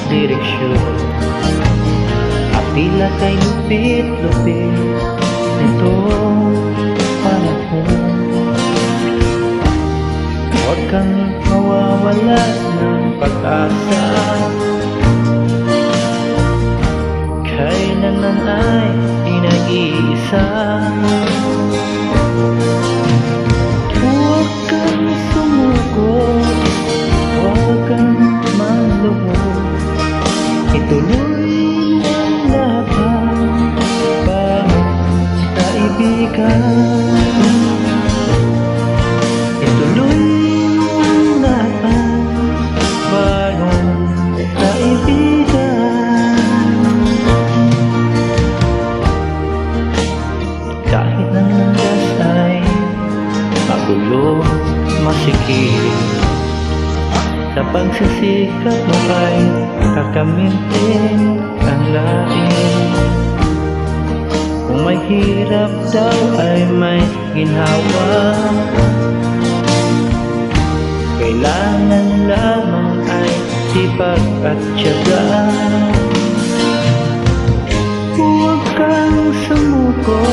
direksyon. At tila kay lupit-lupit nitong panahon. Huwag kang mawawala ng pag-asa, kailanman ay pinag-iisa. Huwag kang sumuko, huwag kang manloob, ituloy ang laban, bangon kaibigan. Ituloy ang laban, bangon kaibigan. Kahit ang landas ay magulo, masikip, sa pagsisikap mo ay kakamintin ang lain. Kung may hirap daw ay may ginhawa, kailangan lamang ay sipag at tiyaga. Huwag kang sumuko,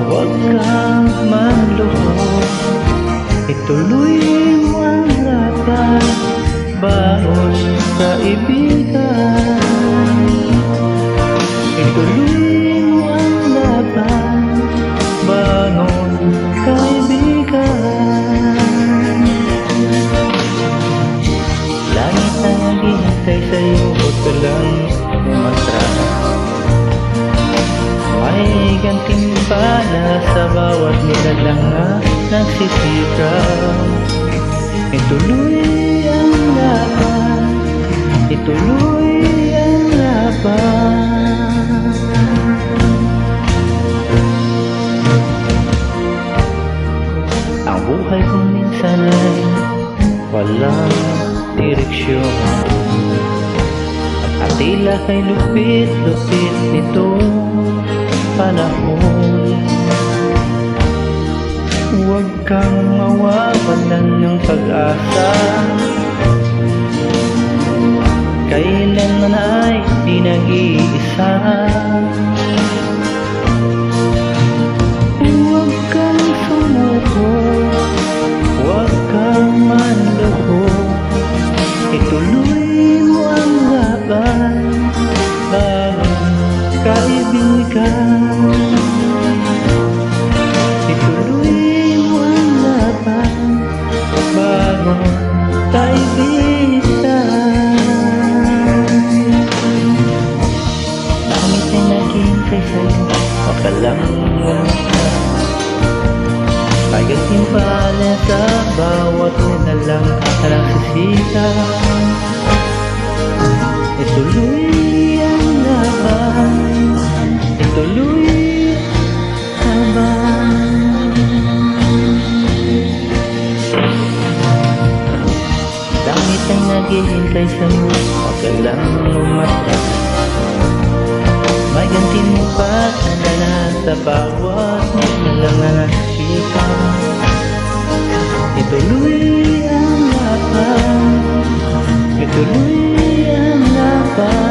huwag kang manloob, ituloy mo ang laban, bangon kaibigan. Ituloy mo ang laban, bangon kaibigan. Langit ang naghihintay sa'yo, huwag ka lang umatras. May gantimpala sa bawat nilalang na nagsisikap. Ituloy ang laban, ituloy ang laban. Ang buhay ko minsan ay walang direksyon, at tila kay lupit-lupit nitong panahon. Huwag kang mawawalan ng pag-asa, kailanman ay pinag-iisa. Huwag kang sumuko, huwag kang manloob, ituloy mo ang laban, bangon kaibigan. Ituloy mo ang laban, bangon kaibigan. Langit ay naghihintay sa'yo, huwag ka lang umatras. May gantimpala sa bawat nilalang nagsisikat. Ituloy ang laban, ituloy ang laban. Langit ay naghihintay sa'yo, huwag ka lang umatras. May gantimpala sa bawat nilalang nagsisikat. Ituloy ang laban, ituloy ang laban.